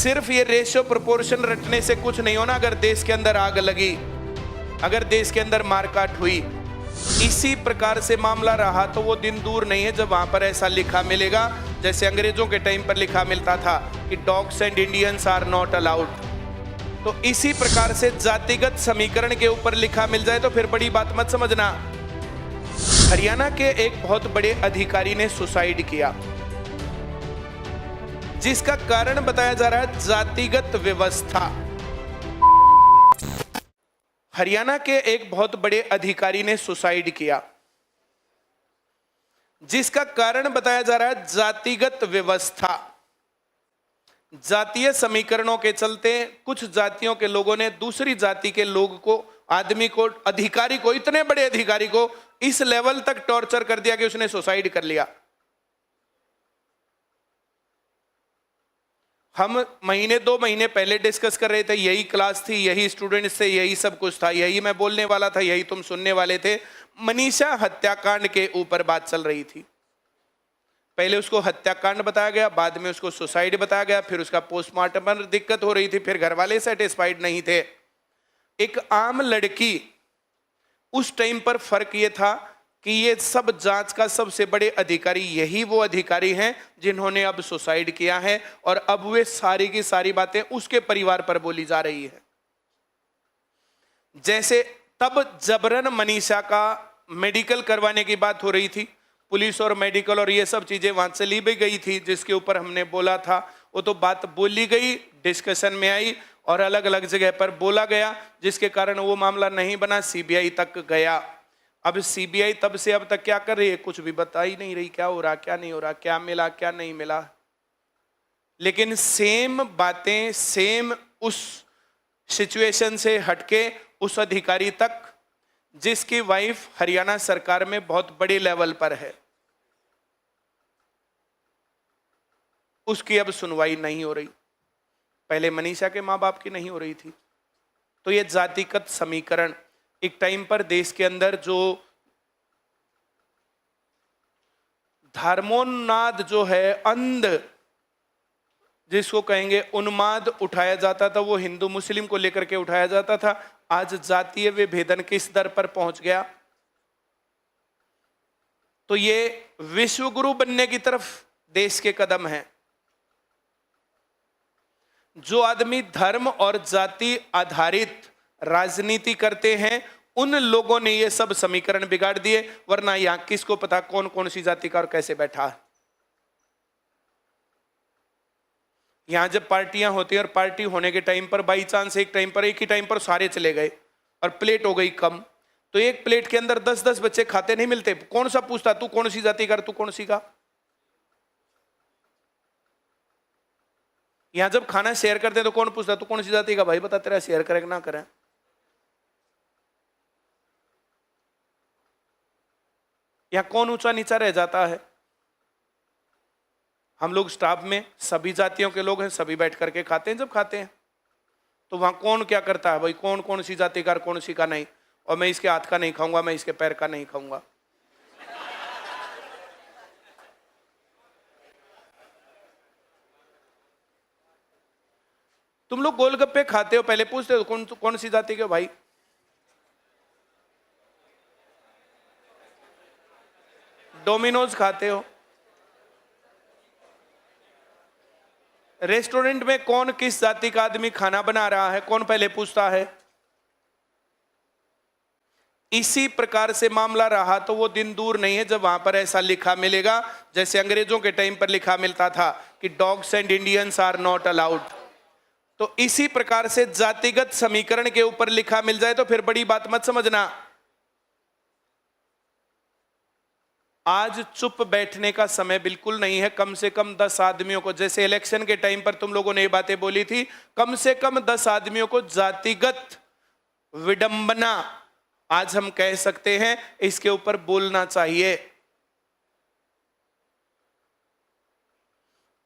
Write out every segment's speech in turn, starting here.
सिर्फ ये ratio proportion रटने से कुछ नहीं होना। अगर देश के अंदर आग लगी, अगर देश के अंदर मारकाट हुई, इसी प्रकार से मामला रहा तो वो दिन दूर नहीं है जब वहां पर ऐसा लिखा मिलेगा जैसे अंग्रेजों के टाइम पर लिखा मिलता था कि dogs and Indians are not allowed. तो इसी प्रकार से जातिगत समीकरण के ऊपर लिखा मिल जाए तो फिर बड़ी बात मत समझना। हरियाणा के एक बहुत बड़े अधिकारी ने सुसाइड किया, जिसका कारण बताया जा रहा है जातिगत व्यवस्था। हरियाणा के एक बहुत बड़े अधिकारी ने सुसाइड किया, जिसका कारण बताया जा रहा है जातिगत व्यवस्था। जातीय समीकरणों के चलते कुछ जातियों के लोगों ने दूसरी जाति के लोग को, आदमी को, अधिकारी को, इतने बड़े अधिकारी को इस लेवल तक टॉर्चर कर दिया कि उसने सुसाइड कर लिया। हम महीने 2 महीने पहले डिस्कस कर रहे थे, यही क्लास थी, यही स्टूडेंट्स थे, यही सब कुछ था, यही मैं बोलने वाला था, यही तुम सुनने वाले थे। मनीषा हत्याकांड के ऊपर बात चल रही थी। पहले उसको हत्याकांड बताया गया, बाद में उसको सुसाइड बताया गया, फिर उसका पोस्टमार्टम पर दिक्कत हो रही थी, फिर घर वाले सेटिस्फाइड नहीं थे। एक आम लड़की, उस टाइम पर फर्क ये था कि ये सब जांच का सबसे बड़े अधिकारी यही वो अधिकारी हैं जिन्होंने अब सुसाइड किया है, और अब वे सारी की सारी बातें उसके परिवार पर बोली जा रही है। जैसे तब जबरन मनीषा का मेडिकल करवाने की बात हो रही थी, पुलिस और मेडिकल और ये सब चीजें वहां से ली भी गई थी, जिसके ऊपर हमने बोला था, वो तो बात बोली गई, डिस्कशन में आई और अलग अलग जगह पर बोला गया, जिसके कारण वो मामला नहीं बना, सीबीआई तक गया। अब सीबीआई तब से अब तक क्या कर रही है, कुछ भी बता ही नहीं रही, क्या हो रहा, क्या नहीं हो रहा, क्या मिला, क्या नहीं मिला। लेकिन सेम बातें, सेम उस सिचुएशन से हटके उस अधिकारी तक जिसकी वाइफ हरियाणा सरकार में बहुत बड़े लेवल पर है, उसकी अब सुनवाई नहीं हो रही। पहले मनीषा के मां बाप की नहीं हो रही थी। तो ये जातिगत समीकरण एक टाइम पर देश के अंदर जो धर्मोन्माद जो है, अंध जिसको कहेंगे उन्माद उठाया जाता था, वो हिंदू मुस्लिम को लेकर के उठाया जाता था। आज जातीय विभेदन किस दर पर पहुंच गया। तो ये विश्वगुरु बनने की तरफ देश के कदम हैं। जो आदमी धर्म और जाति आधारित राजनीति करते हैं, उन लोगों ने ये सब समीकरण बिगाड़ दिए, वरना यहां किसको पता कौन कौन सी जाति का और कैसे बैठा है। यहां जब पार्टियां होती हैं और पार्टी होने के टाइम पर बाई चांस एक ही टाइम पर सारे चले गए और प्लेट हो गई कम, तो एक प्लेट के अंदर 10-10 बच्चे खाते नहीं मिलते, कौन सा पूछता तू कौन सी जाति का, तू कौन सी का। यहां जब खाना शेयर करते हैं तो कौन पूछता तू कौन सी जाति का, भाई बता तेरा शेयर करें ना करें। यहां कौन ऊंचा नीचा रह जाता है। हम लोग स्टाफ में सभी जातियों के लोग हैं, सभी बैठ करके खाते हैं। जब खाते हैं तो वहां कौन क्या करता है, भाई कौन कौन सी जाति का, कौन सी का नहीं, और मैं इसके हाथ का नहीं खाऊंगा, मैं इसके पैर का नहीं खाऊंगा। तुम लोग गोलगप्पे खाते हो, पहले पूछते हो कौन कौन सी जाति के भाई। डोमिनोज खाते हो, रेस्टोरेंट में कौन किस जाति का आदमी खाना बना रहा है, कौन पहले पूछता है। इसी प्रकार से मामला रहा तो वो दिन दूर नहीं है जब वहां पर ऐसा लिखा मिलेगा जैसे अंग्रेजों के टाइम पर लिखा मिलता था कि dogs and Indians are not allowed. तो इसी प्रकार से जातिगत समीकरण के ऊपर लिखा मिल जाए तो फिर बड़ी बात मत समझना। आज चुप बैठने का समय बिल्कुल नहीं है। कम से कम 10 आदमियों को, जैसे इलेक्शन के टाइम पर तुम लोगों ने ये बातें बोली थी, कम से कम 10 आदमियों को जातिगत विडंबना आज हम कह सकते हैं, इसके ऊपर बोलना चाहिए।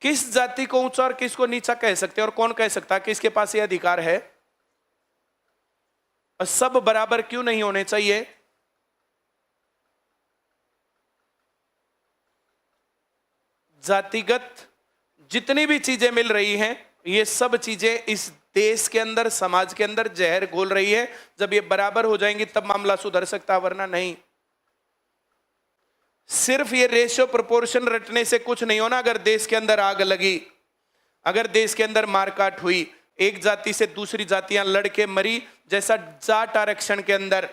किस जाति को ऊंचा और किसको नीचा कह सकते हैं और कौन कह सकता है, किसके पास ये अधिकार है। और सब बराबर क्यों नहीं होने चाहिए। जातिगत जितनी भी चीजें मिल रही हैं ये सब चीजें इस देश के अंदर, समाज के अंदर जहर घोल रही है। जब ये बराबर हो जाएंगी तब मामला सुधर सकता है, वरना नहीं। सिर्फ ये रेशियो प्रोपोर्शन रटने से कुछ नहीं होना। अगर देश के अंदर आग लगी, अगर देश के अंदर मारकाट हुई, एक जाति से दूसरी जातियां लड़के मरी, जैसा जाट आरक्षण के अंदर,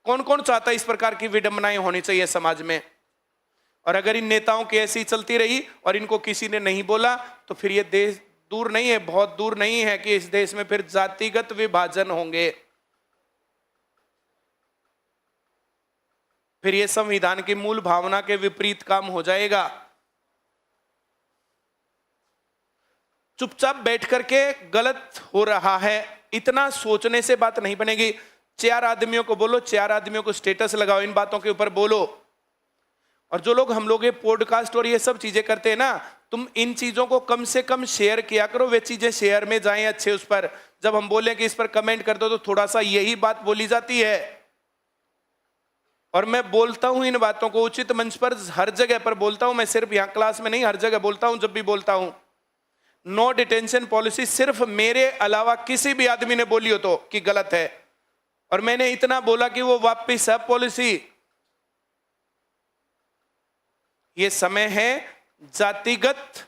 कौन कौन चाहता है इस प्रकार की विडंबनाएं होनी चाहिए समाज में? और अगर इन नेताओं की ऐसी चलती रही और इनको किसी ने नहीं बोला, तो फिर ये देश दूर नहीं है, बहुत दूर नहीं है कि इस देश में फिर जातिगत विभाजन होंगे। फिर ये संविधान की मूल भावना के विपरीत काम हो जाएगा। चुपचाप बैठ करके गलत हो रहा है, इतना सोचने से बात नहीं बनेगी। 4 आदमियों को बोलो, 4 आदमियों को स्टेटस लगाओ, इन बातों के ऊपर बोलो। और जो लोग हम लोग ये पॉडकास्ट और ये सब चीजें करते हैं ना, तुम इन चीजों को कम से कम शेयर किया करो। वे चीजें शेयर में जाएं अच्छे उस पर। जब हम बोलें कि इस पर कमेंट कर दो, तो थोड़ा सा यही बात बोली जाती है। और मैं बोलता हूं इन बातों को उचित मंच पर, हर जगह पर बोलता हूं। मैं सिर्फ यहां क्लास में नहीं, हर जगह बोलता हूं। जब भी बोलता हूं, नो डिटेंशन पॉलिसी सिर्फ मेरे अलावा किसी भी आदमी ने बोली हो तो कि गलत है, और मैंने इतना बोला कि वो वापिस है पॉलिसी। ये समय है जातिगत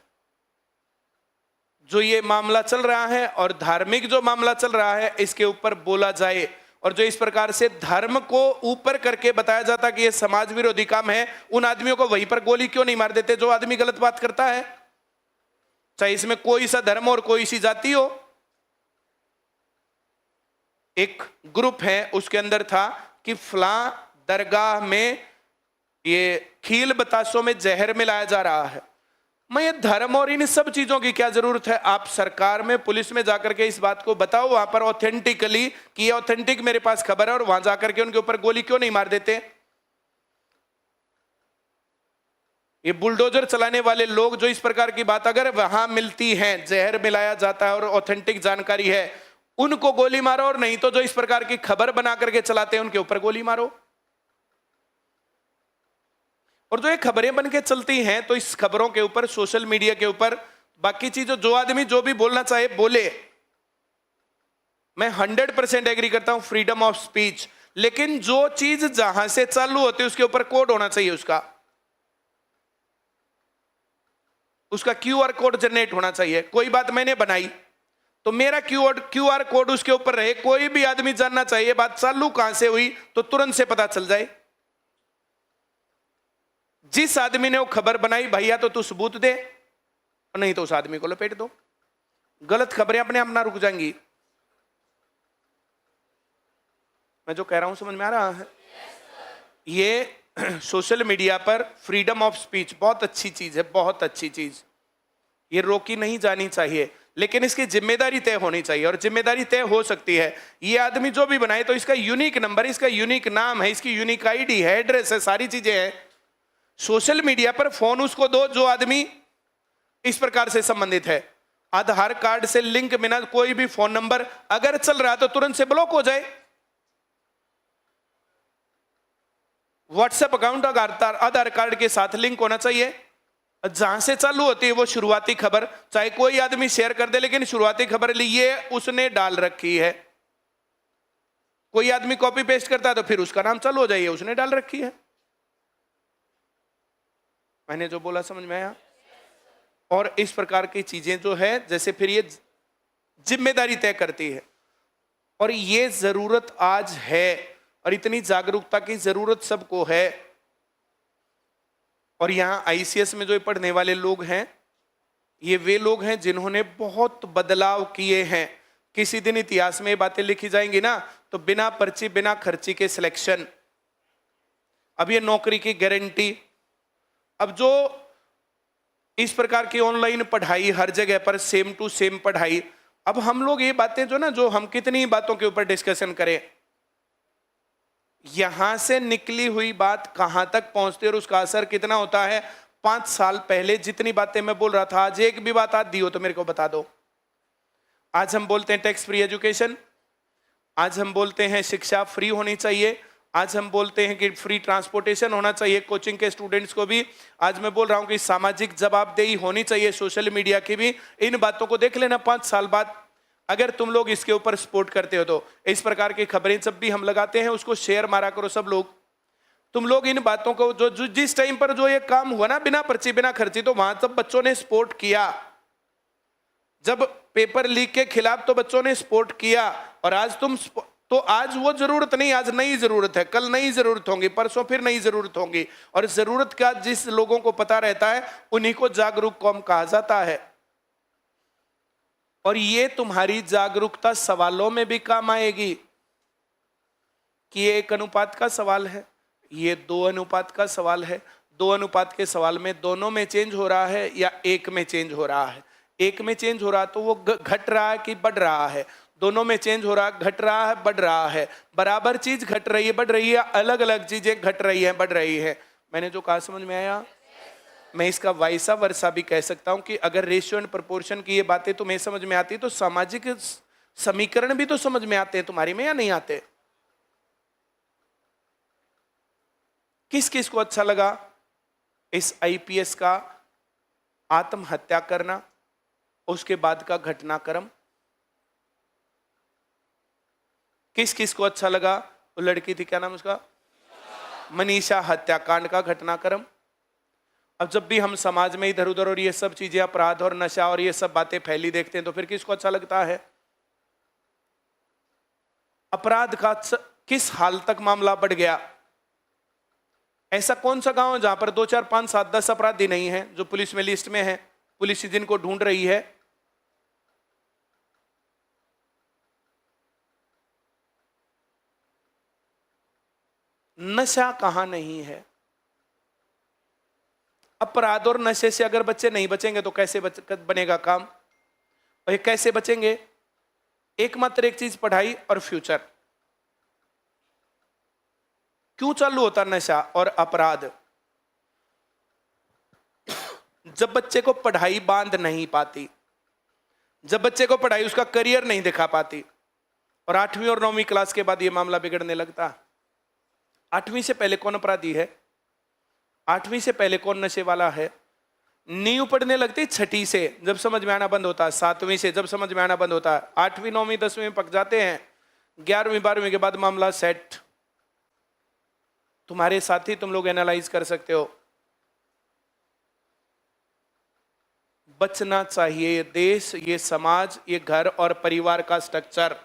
जो ये मामला चल रहा है और धार्मिक जो मामला चल रहा है, इसके ऊपर बोला जाए। और जो इस प्रकार से धर्म को ऊपर करके बताया जाता कि ये समाज विरोधी काम है, उन आदमियों को वहीं पर गोली क्यों नहीं मार देते जो आदमी गलत बात करता है, चाहे इसमें कोई सा धर्म और कोई सी जाति हो। एक ग्रुप है, उसके अंदर था कि फलां दरगाह में ये खील बतासों में जहर मिलाया जा रहा है। मैं ये धर्म और इन सब चीजों की क्या जरूरत है? आप सरकार में, पुलिस में जाकर के इस बात को बताओ वहां पर ऑथेंटिकली कि ये ऑथेंटिक मेरे पास खबर है, और वहां जाकर के उनके ऊपर गोली क्यों नहीं मार देते? ये बुलडोजर चलाने वाले लोग जो इस प्रकार की बात अगर वहां मिलती है, जहर मिलाया जाता है और ऑथेंटिक जानकारी है, उनको गोली मारो। और नहीं तो जो इस प्रकार की खबर बना करके चलाते हैं उनके ऊपर गोली मारो। और जो ये खबरें बन के चलती हैं, तो इस खबरों के ऊपर, सोशल मीडिया के ऊपर, बाकी चीजों, जो आदमी जो भी बोलना चाहे बोले। मैं 100% एग्री करता हूं, फ्रीडम ऑफ स्पीच। लेकिन जो चीज जहां से चालू होती है उसके ऊपर कोड होना चाहिए, उसका QR कोड जनरेट होना चाहिए। कोई बात मैंने बनाई तो मेरा QR कोड उसके ऊपर रहे। कोई भी आदमी जानना चाहिए बात चालू कहां से हुई, तो तुरंत से पता चल जाए। जिस आदमी ने वो खबर बनाई, भैया तो तू सबूत दे, नहीं तो उस आदमी को लपेट दो। गलत खबरें अपने आप ना रुक जाएंगी। मैं जो कह रहा हूं समझ में आ रहा है? ये सोशल मीडिया पर फ्रीडम ऑफ स्पीच बहुत अच्छी चीज है, बहुत अच्छी चीज। ये रोकी नहीं जानी चाहिए, लेकिन इसकी जिम्मेदारी तय होनी चाहिए। और जिम्मेदारी तय हो सकती है। ये आदमी जो भी बनाए, तो इसका यूनिक नंबर, इसका यूनिक नाम है, इसकी यूनिक ID है, एड्रेस है, सारी चीजें हैं। सोशल मीडिया पर फोन उसको दो जो आदमी इस प्रकार से संबंधित है। आधार कार्ड से लिंक बिना कोई भी फोन नंबर अगर चल रहा है तो तुरंत से ब्लॉक हो जाए। व्हाट्सएप अकाउंट आधार कार्ड के साथ लिंक होना चाहिए। जहां से चालू होती है वो शुरुआती खबर, चाहे कोई आदमी शेयर कर दे, लेकिन शुरुआती खबर लिए उसने डाल रखी है। कोई आदमी कॉपी पेस्ट करता है तो फिर उसका नाम चालू हो जाइए, उसने डाल रखी है। मैंने जो बोला समझ में आया? और इस प्रकार की चीजें जो है, जैसे फिर ये जिम्मेदारी तय करती है। और ये जरूरत आज है, और इतनी जागरूकता की जरूरत सबको है। और यहां ICS में जो पढ़ने वाले लोग हैं, ये वे लोग हैं जिन्होंने बहुत बदलाव किए हैं। किसी दिन इतिहास में ये बातें लिखी जाएंगी ना, तो बिना पर्ची, बिना खर्ची के सिलेक्शन, अब ये नौकरी की गारंटी, अब जो इस प्रकार की ऑनलाइन पढ़ाई, हर जगह पर सेम टू सेम पढ़ाई। अब हम लोग ये बातें जो ना, जो हम कितनी बातों के ऊपर डिस्कशन करें, यहां से निकली हुई बात कहां तक पहुंचती है और उसका असर कितना होता है। 5 साल पहले जितनी बातें मैं बोल रहा था, आज एक भी बात आती हो तो मेरे को बता दो। आज हम बोलते हैं टैक्स फ्री एजुकेशन, आज हम बोलते हैं शिक्षा फ्री होनी चाहिए, आज हम बोलते हैं कि फ्री ट्रांसपोर्टेशन होना चाहिए कोचिंग के स्टूडेंट्स को भी। आज मैं बोल रहा हूं कि सामाजिक जवाबदेही होनी चाहिए सोशल मीडिया की भी। इन बातों को देख लेना 5 साल बाद, अगर तुम लोग इसके ऊपर सपोर्ट करते हो तो। इस प्रकार की खबरें जब भी हम लगाते हैं उसको शेयर मारा करो सब लोग। तुम लोग इन बातों को जो जिस टाइम पर जो ये काम हुआ ना बिना पर्ची बिना खर्ची, तो वहां सब बच्चों ने सपोर्ट किया। जब पेपर लीक के खिलाफ तो बच्चों ने सपोर्ट किया, और आज तुम तो आज वो जरूरत नहीं, आज नई जरूरत है, कल नई जरूरत होगी, परसों फिर नई जरूरत होगी। और जरूरत का जिस लोगों को पता रहता है उन्हीं को जागरूक कौम कहा जाता है। और ये तुम्हारी जागरूकता सवालों में भी काम आएगी कि ये 1 अनुपात का सवाल है, ये 2 अनुपात का सवाल है। 2 अनुपात के सवाल में दोनों में चेंज हो रहा है या 1 में चेंज हो रहा है। 1 में चेंज हो रहा तो वो घट रहा है कि बढ़ रहा है। दोनों में चेंज हो रहा, घट रहा है बढ़ रहा है। बराबर चीज घट रही है बढ़ रही है, अलग अलग चीजें घट रही है बढ़ रही है। मैंने जो कहा समझ में आया? मैं इसका वाइसा वर्सा भी कह सकता हूं कि अगर रेशियो एंड प्रोपोर्शन की ये बातें तुम्हें समझ में आती तो सामाजिक समीकरण भी तो समझ में आते हैं तुम्हारी में, या नहीं आते? किस किस को अच्छा लगा इस आईपीएस का आत्महत्या करना, उसके बाद का घटनाक्रम? किस किस को अच्छा लगा वो लड़की थी, क्या नाम उसका, मनीषा हत्याकांड का घटनाक्रम? अब जब भी हम समाज में इधर उधर और ये सब चीजें, अपराध और नशा और ये सब बातें फैली देखते हैं तो फिर किसको अच्छा लगता है? अपराध का किस हाल तक मामला बढ़ गया? ऐसा कौन सा गांव है जहां पर 2, 4, 5, 7, 10 अपराधी नहीं है जो पुलिस में लिस्ट में है, पुलिस जिनको ढूंढ रही है? नशा कहां नहीं है? अपराध और नशे से अगर बच्चे नहीं बचेंगे तो कैसे बनेगा काम? और ये कैसे बचेंगे? एकमात्र एक चीज, पढ़ाई और फ्यूचर। क्यों चालू होता नशा और अपराध? जब बच्चे को पढ़ाई बांध नहीं पाती, जब बच्चे को पढ़ाई उसका करियर नहीं दिखा पाती, और 8वीं और 9वीं क्लास के बाद ये मामला बिगड़ने लगता। 8वीं से पहले कौन अपराधी है? 8वीं से पहले कौन नशे वाला है? नींव पढ़ने लगती 6ठी से, जब समझ में आना बंद होता है। 7वीं से जब समझ में आना बंद होता है। 8वीं 9वीं 10वीं में पक जाते हैं। 11वीं 12वीं के बाद मामला सेट। तुम्हारे साथी तुम लोग एनालाइज कर सकते हो। बचना चाहिए ये देश, ये समाज, ये घर और परिवार का स्ट्रक्चर।